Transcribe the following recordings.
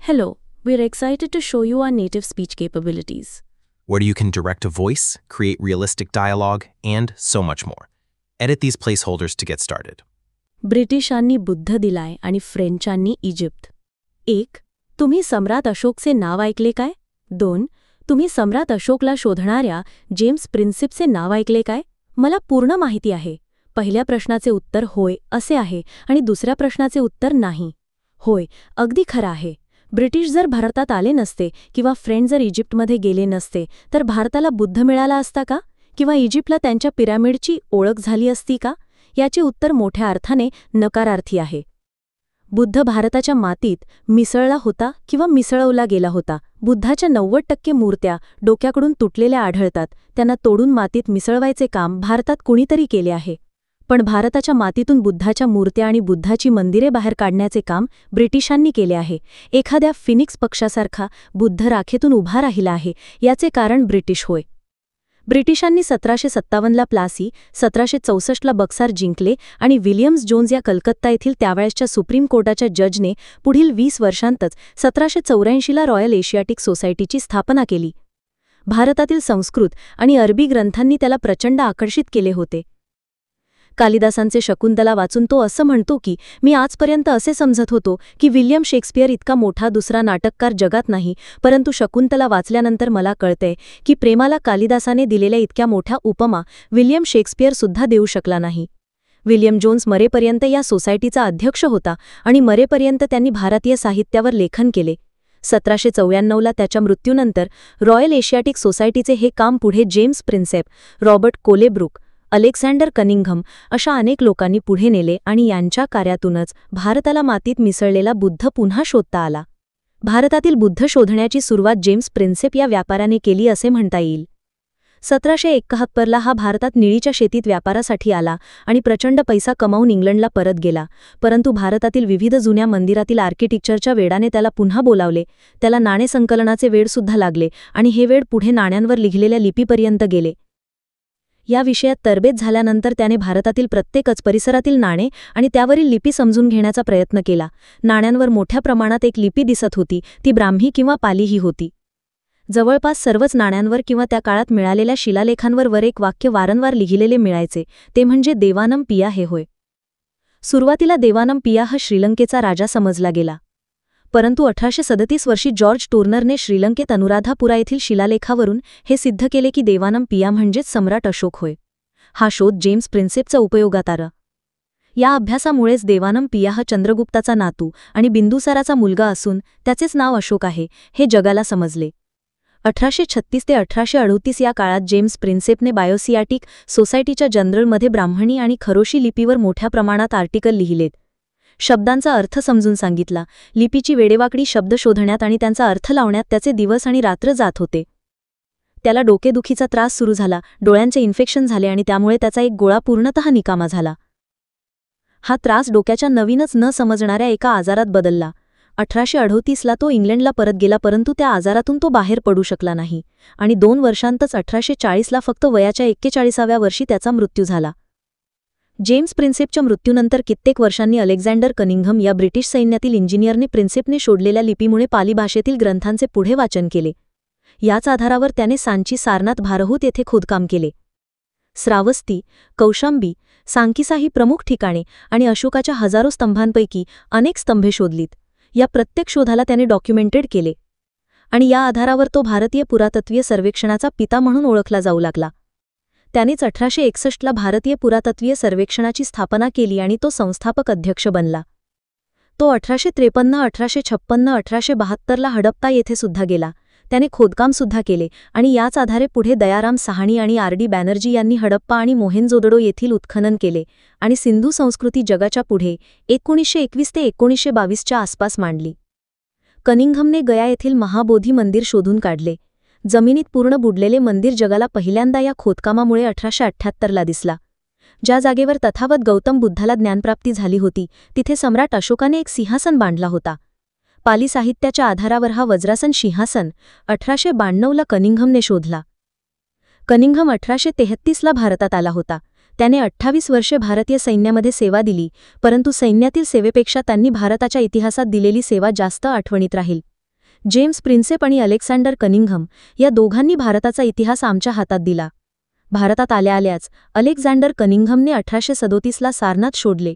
Hello, we're excited to show you our native speech capabilities. where you can direct a voice, create realistic dialogue, and so much more. Edit these placeholders to get started. ब्रिटिशांनी बुद्ध दिलाय आणि फ्रेंचांनी Egypt. 1. तुम्ही सम्राट अशोकचे नाव ऐकले काय? 2. तुम्ही सम्राट अशोकला शोधणाऱ्या James प्रिन्सेपचे नाव ऐकले काय? मला पूर्ण माहिती आहे. पहिल्या प्रश्नाचे उत्तर होय असे आहे आणि दुसऱ्या प्रश्नाचे उत्तर नाही. होय, अगदी खरं आहे. ब्रिटिश जर भारतात आले नसते किंवा फ्रेंच जर इजिप्तमध्ये गेले नसते तर भारताला बुद्ध मिळाला असता का? किंवा इजिप्तला त्यांच्या पिरॅमिडची ओळख झाली असती का? याचे उत्तर मोठ्या अर्थाने नकारार्थी आहे. बुद्ध भारताच्या मातीत मिसळला होता किंवा मिसळवला गेला होता. बुद्धाच्या 90% मूर्त्या डोक्याकडून तुटलेल्या आढळतात. त्यांना तोडून मातीत मिसळवायचे काम भारतात कुणीतरी केले आहे. पण भारताच्या मातीतून बुद्धाच्या मूर्त्या आणि बुद्धाची मंदिरे बाहेर काढण्याचे काम ब्रिटिशांनी केले आहे. एखाद्या फिनिक्स पक्षासारखा बुद्ध राखेतून उभा राहिला आहे, याचे कारण ब्रिटिश होय. ब्रिटिशांनी 1757ला प्लासी, 1764ला बक्सार जिंकले आणि विलियम्स जोन्स या कलकत्ता येथील त्यावेळेसच्या सुप्रीम कोर्टाच्या जजने पुढील 20 वर्षांतच 1784ला रॉयल एशियाटिक सोसायटीची स्थापना केली. भारतातील संस्कृत आणि अरबी ग्रंथांनी त्याला प्रचंड आकर्षित केले होते. कालिदासांचे शकुंतला वाचून तो असं म्हणतो की मी आजपर्यंत असे समजत होतो की विल्यम शेक्सपियर इतका मोठा दुसरा नाटककार जगात नाही, परंतु शकुंतला वाचल्यानंतर मला कळतंय की प्रेमाला कालिदासाने दिलेल्या इतक्या मोठ्या उपमा विल्यम शेक्सपियर सुद्धा देऊ शकला नाही. विल्यम जोन्स मरेपर्यंत या सोसायटीचा अध्यक्ष होता आणि मरेपर्यंत त्यांनी भारतीय साहित्यावर लेखन केले. 1794ला त्याच्या मृत्यूनंतर रॉयल एशियाटिक सोसायटीचे हे काम पुढे James Prinsep, Robert Colebrook, Alexander Cunningham अशा अनेक लोकांनी पुढे नेले आणि यांच्या कार्यातूनच भारताला मातीत मिसळलेला बुद्ध पुन्हा शोधता आला. भारतातील बुद्ध शोधण्याची सुरुवात जेम्स प्रिन्सेप या व्यापाराने केली असे म्हणता येईल. 1771ला हा भारतात निळीच्या शेतीत व्यापारासाठी आला आणि प्रचंड पैसा कमावून इंग्लंडला परत गेला. परंतु भारतातील विविध जुन्या मंदिरातील आर्किटेक्चरच्या वेडाने त्याला पुन्हा बोलावले. त्याला नाणे संकलनाचे वेडसुद्धा लागले आणि हे वेड पुढे नाण्यांवर लिहिलेल्या लिपीपर्यंत गेले. या विषयात तरबेज झाल्यानंतर त्याने भारतातील प्रत्येकच परिसरातील नाणे आणि त्यावरील लिपी समजून घेण्याचा प्रयत्न केला. नाण्यांवर मोठ्या प्रमाणात एक लिपी दिसत होती, ती ब्राह्मी किंवा पाली ही होती. जवळपास सर्वच नाण्यांवर किंवा त्या काळात मिळालेल्या शिलालेखांवर एक वाक्य वारंवार लिहिलेले मिळायचे, ते म्हणजे देवानम पिया हे होय. सुरुवातीला देवानम पिया हा श्रीलंकेचा राजा समजला गेला. परंतु 1837 वर्षी जॉर्ज टोर्नरने श्रीलंकेत अनुराधापुरा येथील शिलालेखावरून हे सिद्ध केले की देवानम पिया म्हणजेच सम्राट अशोक होय. हा शोध जेम्स प्रिन्सेपचा उपयोगात आला. या अभ्यासामुळेच देवानम पिया हा चंद्रगुप्ताचा नातू आणि बिंदुसाराचा मुलगा असून त्याचेच नाव अशोक आहे, हे जगाला समजले. 1836 ते 1838 या काळात जेम्स प्रिन्सेपने बायोसियाटिक सोसायटीच्या जर्नलमध्ये ब्राह्मणी आणि खरोशी लिपीवर मोठ्या प्रमाणात आर्टिकल लिहिलेत. शब्दांचा अर्थ समजून सांगितला. लिपीची वेडेवाकडी शब्द शोधण्यात आणि त्यांचा अर्थ लावण्यात त्याचे दिवस आणि रात्र जात होते. त्याला डोकेदुखीचा त्रास सुरू झाला, डोळ्यांचे इन्फेक्शन झाले आणि त्यामुळे त्याचा एक गोळा पूर्णतः निकामा झाला. हा त्रास डोक्याच्या नवीनच न समजणाऱ्या एका आजारात बदलला. 1838ला तो इंग्लंडला परत गेला, परंतु त्या आजारातून तो बाहेर पडू शकला नाही आणि 2 वर्षांतच 1840ला फक्त वयाच्या 41व्या वर्षी त्याचा मृत्यू झाला. जेम्स प्रिन्सेपच्या मृत्यूनंतर कित्येक वर्षांनी अलेक्झांडर कनिंघम या ब्रिटिश सैन्यातील इंजिनियरने प्रिन्सेपने शोधलेल्या लिपीमुळे पाली भाषेतील ग्रंथांचे पुढे वाचन केले. याच आधारावर त्याने सांची सारनाथ भारहूत येथे खोदकाम केले. श्रावस्ती, कौशांबी, सांकिसा ही प्रमुख ठिकाणे आणि अशोकाच्या हजारो स्तंभांपैकी अनेक स्तंभे शोधलीत. या प्रत्येक शोधाला त्याने डॉक्युमेंटेड केले आणि या आधारावर तो भारतीय पुरातत्वीय सर्वेक्षणाचा पिता म्हणून ओळखला जाऊ लागला. त्यानेच 1861ला भारतीय पुरातत्वीय सर्वेक्षणाची स्थापना केली आणि तो संस्थापक अध्यक्ष बनला. तो 1853, 1856, 1872ला हडप्पा येथे सुद्धा गेला. त्याने खोदकाम सुद्धा केले आणि याच आधारे पुढे दयाराम साहनी आणि आर.डी. बॅनर्जी यांनी हडप्पा आणि मोहेंजोदडो येथील उत्खनन केले आणि सिंधू संस्कृती जगाच्या पुढे 1921 ते 1922च्या आसपास मांडली. कनिंघमने गया येथील महाबोधी मंदिर शोधून काढले. जमिनीत पूर्ण बुडलेले मंदिर जगाला पहिल्यांदा या खोदकामामुळे 1878ला दिसला. ज्या जागेवर तथागत गौतम बुद्धाला ज्ञानप्राप्ती झाली होती, तिथे सम्राट अशोकाने एक सिंहासन बांधला होता. पाली साहित्याच्या आधारावर हा वज्रासन सिंहासन 1892ला कनिंघमने शोधला. कनिंघम 1833ला भारतात आला होता. त्याने 28 वर्षे भारतीय सैन्यामध्ये सेवा दिली, परंतु सैन्यातील सेवेपेक्षा त्यांनी भारताच्या इतिहासात दिलेली सेवा जास्त आठवणीत राहील. जेम्स प्रिन्सेप आणि अलेक्झांडर कनिंघम या दोघांनी भारताचा इतिहास आमच्या हातात दिला. भारतात आल्याआल्याच अलेक्झांडर कनिंघमने 1837ला सारनाथ शोधले,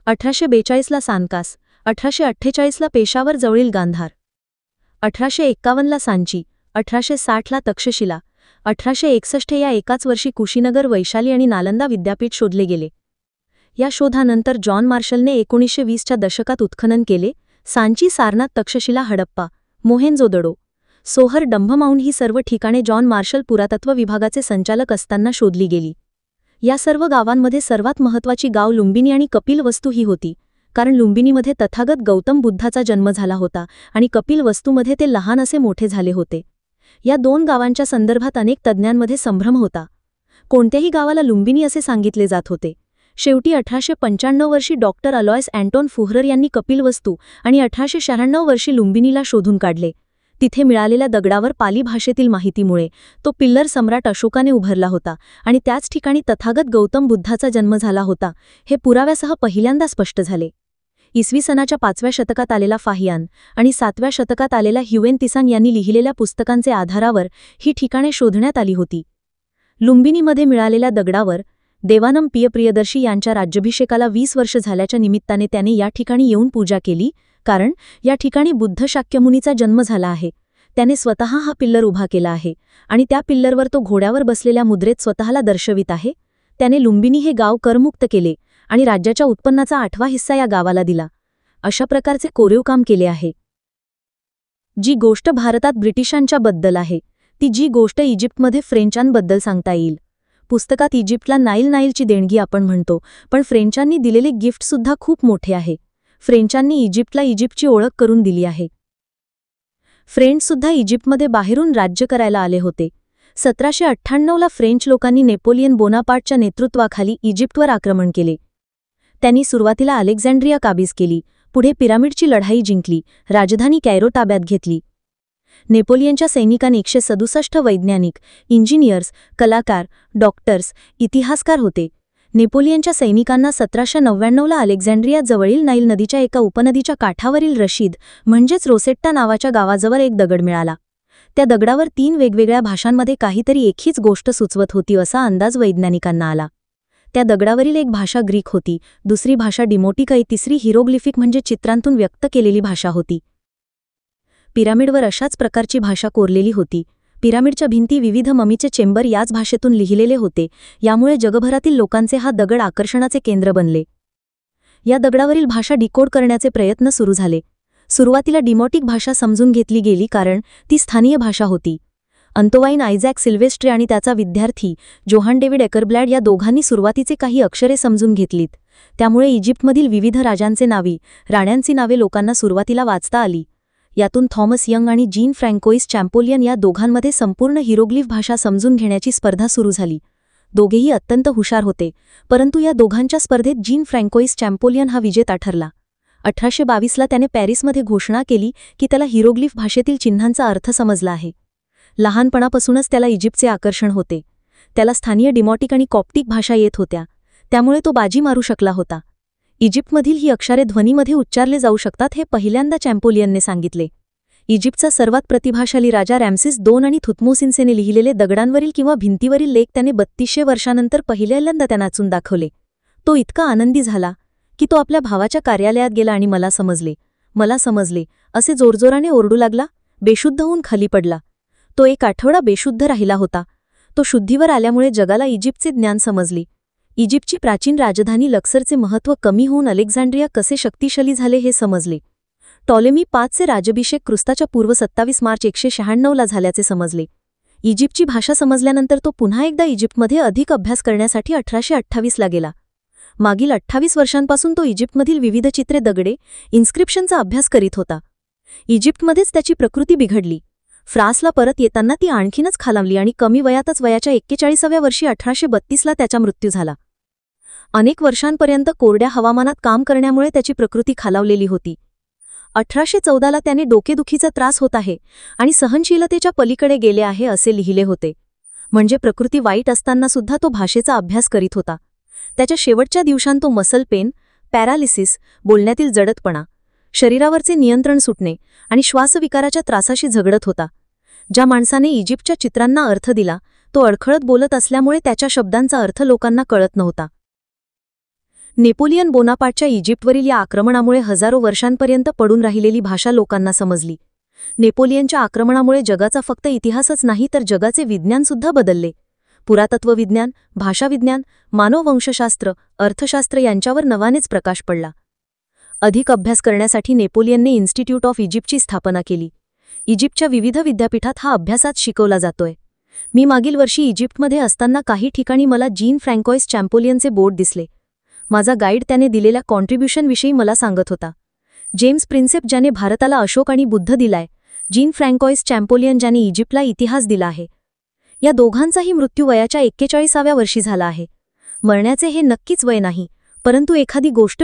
1842ला सानकास, 1848ला पेशावर जवळील गांधार, 1851ला सांची, 1860ला तक्षशिला, 1861 या एकाच वर्षी कुशीनगर, वैशाली आणि नालंदा विद्यापीठ शोधले गेले. या शोधानंतर जॉन मार्शलने 1920च्या दशकात उत्खनन केले. सांची, सारनाथ, तक्षशिला, हडप्पा, मोहेंजोदडो, सोहर, डंभमाऊंड ही सर्व ठिकाणे जॉन मार्शल पुरातत्व विभागाचे संचालक असताना शोधली गेली. या सर्व गावांमध्ये सर्वात महत्त्वाची गाव लुंबिनी आणि कपिलवस्तू ही होती, कारण लुंबिनीमध्ये तथागत गौतम बुद्धाचा जन्म झाला होता आणि कपिलवस्तूमध्ये ते लहान असे मोठे झाले होते. या दोन गावांच्या संदर्भात अनेक तज्ज्ञांमध्ये संभ्रम होता. कोणत्याही गावाला लुंबिनी असे सांगितले जात होते. शेवटी 1895 वर्षी डॉक्टर अलॉयस अँटोन फुहरर यांनी कपिलवस्तू आणि 1896 वर्षी लुंबिनीला शोधून काढले. तिथे मिळालेल्या दगडावर पाली भाषेतील माहितीमुळे तो पिल्लर सम्राट अशोकाने उभारला होता आणि त्याच ठिकाणी तथागत गौतम बुद्धाचा जन्म झाला होता हे पुराव्यासह पहिल्यांदा स्पष्ट झाले. इसवी सनाच्या 5व्या शतकात आलेला फाहियान आणि 7व्या शतकात आलेला ह्युएन तिसांग यांनी लिहिलेल्या पुस्तकांचे आधारावर ही ठिकाणे शोधण्यात आली होती. लुंबिनीमध्ये मिळालेल्या दगडावर देवानम प्रियदर्शी यांच्या राज्याभिषेकाला 20 वर्ष झाल्याच्या निमित्ताने त्याने या ठिकाणी येऊन पूजा केली, कारण या ठिकाणी बुद्ध शाक्यमुनीचा जन्म झाला आहे. त्याने स्वतः हा पिल्लर उभा केला आहे आणि त्या पिल्लरवर तो घोड्यावर बसलेल्या मुद्रेत स्वतःला दर्शवित आहे. त्याने लुंबिनी हे गाव करमुक्त केले आणि राज्याच्या उत्पन्नाचा 8वा हिस्सा या गावाला दिला. अशा प्रकारचे कोरीव काम केले आहे. जी गोष्ट भारतात ब्रिटिशांच्या बद्दल आहे, ती जी गोष्ट इजिप्तमध्ये फ्रेंचांबद्दल सांगता येईल. पुस्तकात इजिप्तला नाईलची देणगी आपण म्हणतो, पण फ्रेंचांनी दिलेले गिफ्टसुद्धा खूप मोठे आहे. फ्रेंचांनी इजिप्तला इजिप्तची ओळख करून दिली आहे. फ्रेंचसुद्धा इजिप्तमध्ये बाहेरून राज्य करायला आले होते. 1798ला फ्रेंच लोकांनी नेपोलियन बोनापार्टच्या नेतृत्वाखाली इजिप्तवर आक्रमण केले. त्यांनी सुरुवातीला अलेक्झांड्रिया काबीज केली, पुढे पिरामिडची लढाई जिंकली, राजधानी कैरो ताब्यात घेतली. नेपोलियनच्या सैनिकांनी 167 वैज्ञानिक, इंजिनियर्स, कलाकार, डॉक्टर्स, इतिहासकार होते. नेपोलियनच्या सैनिकांना 1799ला अलेक्झांड्रिया जवळील नाईल नदीच्या एका उपनदीच्या काठावरील रशीद म्हणजेच रोसेट्टा नावाच्या गावाजवळ एक दगड मिळाला. त्या दगडावर 3 वेगवेगळ्या भाषांमध्ये काहीतरी एकहीच गोष्ट सुचवत होती असा अंदाज वैज्ञानिकांना आला. त्या दगडावरील एक भाषा ग्रीक होती, दुसरी भाषा डिमोटिक, तिसरी हिरोग्लिफिक म्हणजे चित्रांतून व्यक्त केलेली भाषा होती. पिरामिडवर अशाच प्रकारची भाषा कोरलेली होती. पिरामिडच्या भिंती विविध ममीचे चेंबर याच भाषेतून लिहिलेले होते. यामुळे जगभरातील लोकांचे हा दगड आकर्षणाचे केंद्र बनले. या दगडावरील भाषा डिकोड करण्याचे प्रयत्न सुरू झाले. सुरुवातीला डिमोटिक भाषा समजून घेतली गेली कारण ती स्थानीय भाषा होती. अंतोवाईन आयझॅक सिल्वेस्ट्रे आणि त्याचा विद्यार्थी जोहान डेव्हिड एकरब्लॅड या दोघांनी सुरुवातीचे काही अक्षरे समजून घेतलीत. त्यामुळे इजिप्तमधील विविध राजांचे नावे, राण्यांची नावे लोकांना सुरुवातीला वाचता आली. यातून थॉमस यंग आणि जीन फ्रँकोइस चॅम्पोलियन या दोघांमध्ये संपूर्ण हिरोग्लिफ भाषा समजून घेण्याची स्पर्धा सुरू झाली. दोघेही अत्यंत हुशार होते, परंतु या दोघांच्या स्पर्धेत जीन फ्रँकोइस चॅम्पोलियन हा विजेता ठरला. 1822ला त्याने पॅरिसमध्ये घोषणा केली की त्याला हिरोग्लिफ भाषेतील चिन्हांचा अर्थ समजला आहे. लहानपणापासूनच त्याला इजिप्तचे आकर्षण होते. त्याला स्थानीय डिमॉटिक आणि कॉप्टिक भाषा येत होत्या, त्यामुळे तो बाजी मारू शकला होता. इजिप्तमधील ही अक्षरे ध्वनीमध्ये उच्चारले जाऊ शकतात हे पहिल्यांदा चॅम्पोलियनने सांगितले. इजिप्तचा सर्वात प्रतिभाशाली राजा रॅम्सेस II आणि थुतमोसिन्सेने लिहिलेले दगडांवरील किंवा भिंतीवरील लेख त्याने 3200 वर्षांनंतर पहिल्यांदा त्यांना वाचून दाखवले. तो इतका आनंदी झाला की तो आपल्या भावाच्या कार्यालयात गेला आणि मला समजले असे जोरजोराने ओरडू लागला. बेशुद्ध होऊन खाली पडला. तो 1 आठवडा बेशुद्ध राहिला होता. तो शुद्धीवर आल्यामुळे जगाला इजिप्तचे ज्ञान समजले. इजिप्तची प्राचीन राजधानी लक्सरचे महत्त्व कमी होऊन अलेक्झांड्रिया कसे शक्तिशाली झाले हे समजले. टॉलेमी 5चे राजाभिषेक ख्रिस्ताच्या पूर्व 27 मार्च 196ला झाल्याचे समजले. इजिप्तची भाषा समजल्यानंतर तो पुन्हा एकदा इजिप्तमध्ये अधिक अभ्यास करण्यासाठी 1828ला गेला. मागील 28 वर्षांपासून तो इजिप्तमधील विविध चित्रे, दगडे, इन्स्क्रिप्शनचा अभ्यास करीत होता. इजिप्तमध्येच त्याची प्रकृती बिघडली. फ्रान्सला परत येताना ती आणखीनच खालावली आणि कमी वयातच वयाच्या 41व्या वर्षी 1832ला त्याचा मृत्यू झाला. अनेक वर्षांपर्यंत कोरड्या हवामानात काम करण्यामुळे त्याची प्रकृती खालावलेली होती. 1814ला त्याने डोकेदुखीचा त्रास होत आहे आणि सहनशीलतेच्या पलीकडे गेले आहे असे लिहिले होते. म्हणजे प्रकृती वाईट असताना सुद्धा तो भाषेचा अभ्यास करीत होता. त्याच्या शेवटच्या दिवसांत तो मसल पेन, पॅरालिसिस, बोलण्यातील जडतपणा, शरीरावरचे नियंत्रण सुटणे आणि श्वासविकाराच्या त्रासाशी झगडत होता. ज्या माणसाने इजिप्तच्या चित्रांना अर्थ दिला तो अडखळत बोलत असल्यामुळे त्याच्या शब्दांचा अर्थ लोकांना कळत नव्हता. नेपोलियन बोनापार्टच्या इजिप्तवरील या आक्रमणामुळे हजारो वर्षांपर्यंत पडून राहिलेली भाषा लोकांना समजली. नेपोलियनच्या आक्रमणामुळे जगाचा फक्त इतिहासच नाही तर जगाचे विज्ञानसुद्धा बदलले. पुरातत्वविज्ञान, भाषाविज्ञान, मानववंशशास्त्र, अर्थशास्त्र यांच्यावर नव्यानेच प्रकाश पडला. अधिक अभ्यास करण्यासाठी नेपोलियनने इन्स्टिट्यूट ऑफ इजिप्तची स्थापना केली. इजिप्तच्या विविध विद्यापीठात हा अभ्यासात शिकवला जातोय. मी मागील वर्षी इजिप्तमध्ये असताना काही ठिकाणी मला जीन फ्रँकोइस चॅम्पोलियनचे बोर्ड दिसले. माझा गाईड त्याने दिलेल्या कॉन्ट्रिब्युशनविषयी मला सांगत होता. जेम्स प्रिन्सेप ज्याने भारताला अशोक आणि बुद्ध दिलाय, जीन फ्रँकोइस चॅम्पोलियन ज्याने इजिप्तला इतिहास दिला आहे. या दोघांचाही मृत्यू वयाच्या 41व्या वर्षी झाला आहे. मरण्याचे हे नक्कीच वय नाही, परंतु एखादी गोष्ट